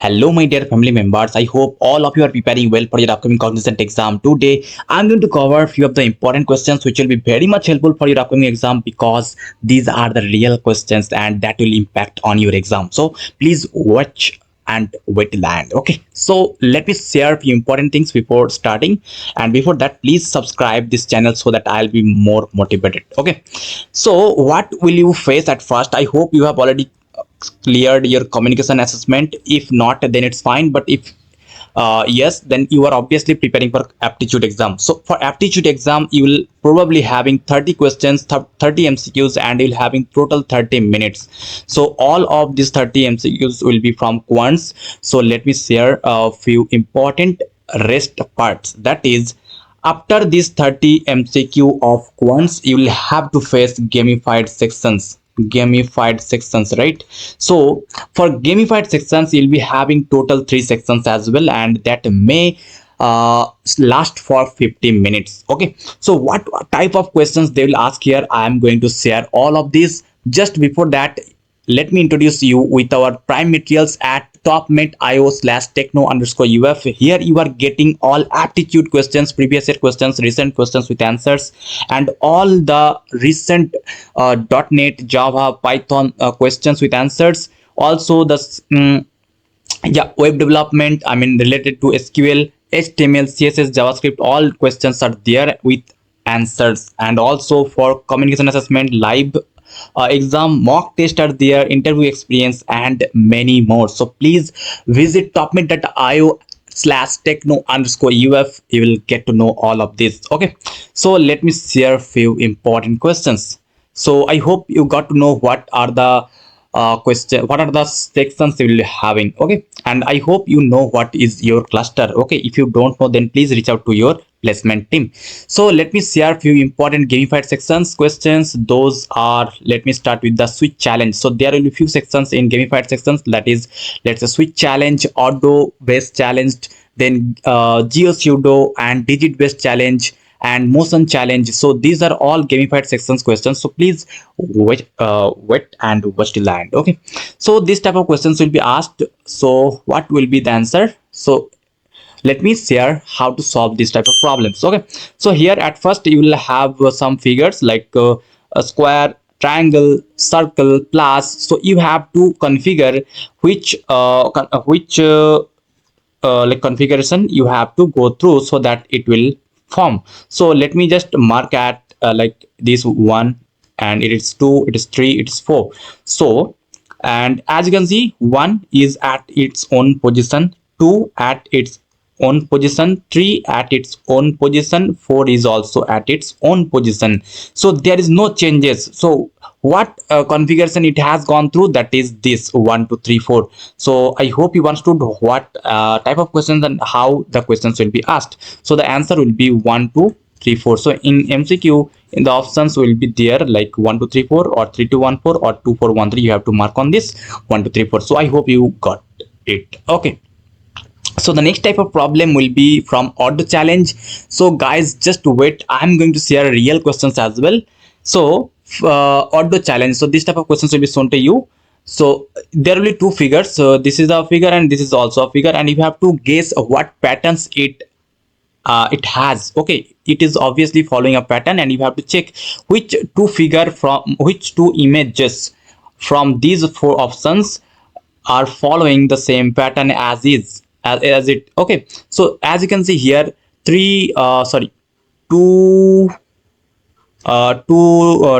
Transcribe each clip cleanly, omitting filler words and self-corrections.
Hello, my dear family members. I hope all of you are preparing well for your upcoming Cognizant exam. Today, I'm going to cover a few of the important questions which will be very much helpful for your upcoming exam because these are the real questions and that will impact on your exam. So please watch and wait till the end. Okay, so let me share a few important things before starting, and before that, please subscribe this channel so that I'll be more motivated. Okay, so what will you face at first? I hope you have already cleared your communication assessment. If not, then it's fine, but if yes, then you are obviously preparing for aptitude exam. So for aptitude exam, you will probably having 30 questions, 30 mcqs, and you'll having total 30 minutes. So all of these 30 mcqs will be from quants. So let me share a few important rest parts. That is, after this 30 mcq of quants, you will have to face gamified sections, right? So for gamified sections, you'll be having total 3 sections as well, and that may last for 15 minutes. Okay, so what type of questions they will ask here, I am going to share all of these. Just before that, let me introduce you with our prime materials at topnet.io/techno_uf. Here you are getting all aptitude questions, previous year questions, recent questions with answers, and all the recent .NET, Java, Python questions with answers. Also the web development, I mean related to SQL, HTML, CSS, JavaScript, all questions are there with answers. And also for communication assessment, live exam, mock test are there, interview experience, and many more. So please visit topnet.io/techno_uf. You will get to know all of this. Okay, so let me share a few important questions. So I hope you got to know what are the what are the sections you will be having. Okay, and I hope you know what is your cluster. Okay, if you don't know, then please reach out to your placement team. So let me share a few important gamified sections questions. Those are, let me start with the switch challenge. So there will be few sections in gamified sections, that is, let's say switch challenge, auto based challenge, then geo pseudo and digit based challenge, and motion challenge. So these are all gamified sections questions. So please wait and watch till the end. Okay, so this type of questions will be asked. So what will be the answer? So let me share how to solve this type of problems. Okay, so here at first you will have some figures like a square, triangle, circle, plus. So you have to configure which like configuration you have to go through so that it will form. So let me just mark at like this one, and it is 2, it is 3, it is 4. So, and as you can see, 1 is at its own position, 2 at its own position, 3 at its own position, 4 is also at its own position. So there is no changes. So what configuration it has gone through, that is this 1 2 3 4. So I hope you understood what type of questions and how the questions will be asked. So the answer will be 1 2 3 4. So in MCQ, in the options will be there like 1 2 3 4 or 3 2 1 4 or 2 4 1 3. You have to mark on this 1 2 3 4. So I hope you got it. Okay, so the next type of problem will be from auto challenge. So guys, just wait, I'm going to share real questions as well. So auto challenge, so this type of questions will be shown to you. So there will be two figures. So this is a figure and this is also a figure, and you have to guess what patterns it has. Okay, it is obviously following a pattern, and you have to check which which two images from these four options are following the same pattern as as it. Okay, so as you can see here, two two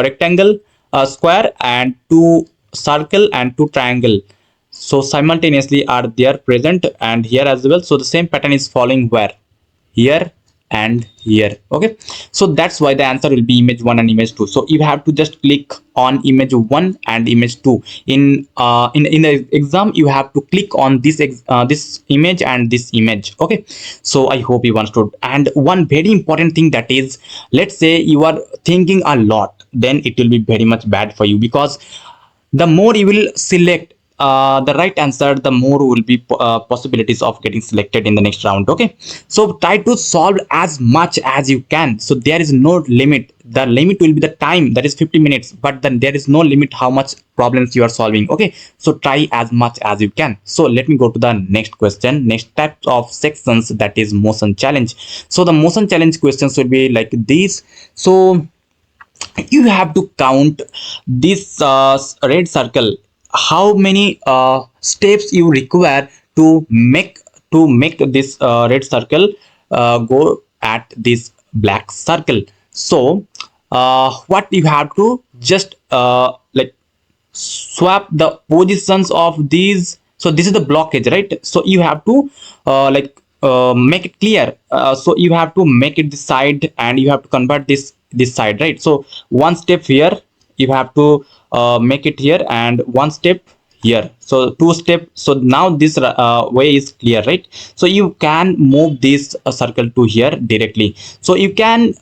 rectangle, square, and two circle, and two triangle, so simultaneously are there present, and here as well. So the same pattern is following where, here and here. Okay, so that's why the answer will be image 1 and image 2. So you have to just click on image 1 and image 2. In the exam, you have to click on this image and this image. Okay, so I hope you understood. And one very important thing, that is, let's say you are thinking a lot, then it will be very much bad for you, because the more you will select the right answer, the more will be possibilities of getting selected in the next round. Okay, so try to solve as much as you can. So there is no limit. The limit will be the time, that is 50 minutes, but then there is no limit how much problems you are solving. Okay, so try as much as you can. So let me go to the next question, next type of sections, that is motion challenge. So the motion challenge questions will be like these. So you have to count this red circle, how many steps you require to make this red circle go at this black circle. So what you have to just like swap the positions of these. So this is the blockage, right? So you have to make it clear. So you have to make it this side, and you have to convert this side, right? So one step here, you have to make it here, and one step here, so two step. So now this way is clear, right? So you can move this circle to here directly. So you can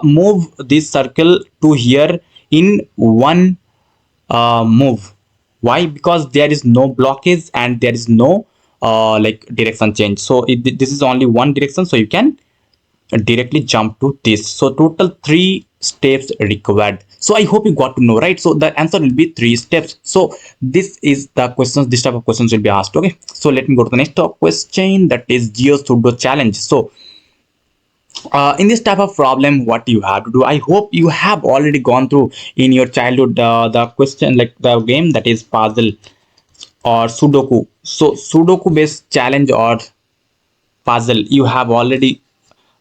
move this circle to here in one move. Why? Because there is no blockage and there is no direction change. So this is only one direction, so you can directly jump to this. So total 3 steps required. So I hope you got to know, right? So the answer will be 3 steps. So this is the questions, this type of questions will be asked. Okay, so let me go to the next question, that is geo pseudo challenge. So in this type of problem, what you have to do, I hope you have already gone through in your childhood the question, like the game, that is puzzle or sudoku. So sudoku based challenge or puzzle, you have already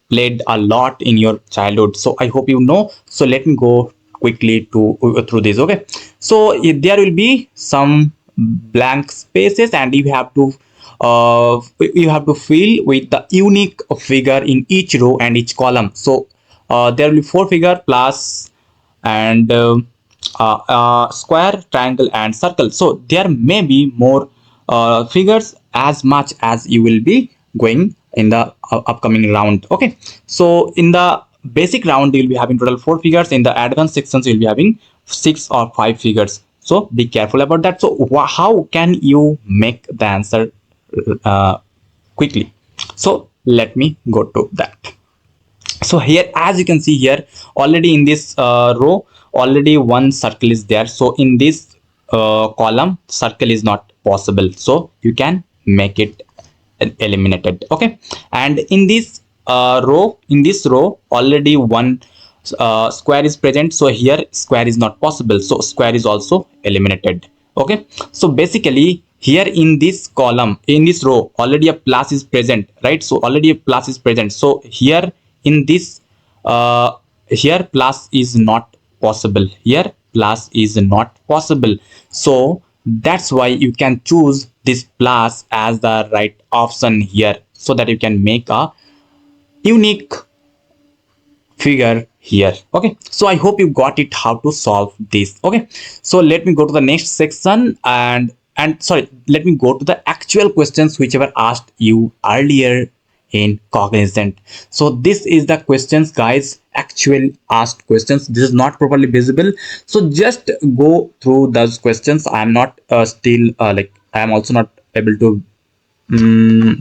played a lot in your childhood, so I hope you know. So let me go quickly to through this. Okay, so there will be some blank spaces, and you have to fill with the unique figure in each row and each column. So there will be 4 figure plus and square, triangle, and circle. So there may be more figures as much as you will be going in the upcoming round. Okay, so in the basic round you will be having total 4 figures. In the advanced sections you will be having 6 or 5 figures, so be careful about that. So how can you make the answer quickly? So let me go to that. So here, as you can see here, already in this row, already one circle is there. So in this column, circle is not possible, so you can make it eliminated. Okay, and in this row already one square is present, so here square is not possible, so square is also eliminated. Okay, so basically here in this column, in this row, already a plus is present, right? So already a plus is present, so here in this here plus is not possible, here plus is not possible. So that's why you can choose this plus as the right option here, so that you can make a unique figure here. Okay, so I hope you got it how to solve this. Okay, so let me go to the next section, and sorry, let me go to the actual questions which were asked you earlier in Cognizant. So this is the questions, guys, actual asked questions. This is not properly visible, so just go through those questions. I am not still I am also not able to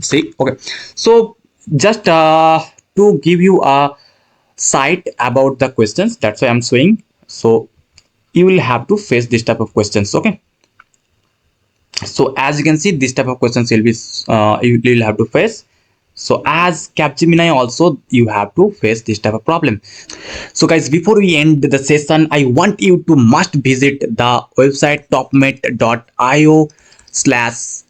see. Okay, so just to give you a sight about the questions, that's why I'm showing. So you will have to face this type of questions. Okay, so as you can see, this type of questions will be you will have to face. So as Capgemini also, you have to face this type of problem. So guys, before we end the session, I want you to must visit the website topmet.io slash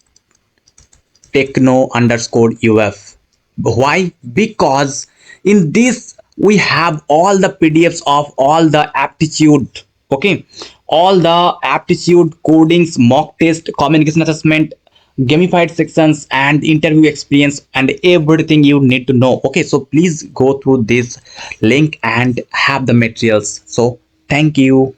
techno_uf. Why? Because in this we have all the PDFs of all the aptitude. Okay, all the aptitude codings, mock test, communication assessment, gamified sections, and interview experience, and everything you need to know. Okay, so please go through this link and have the materials. So thank you.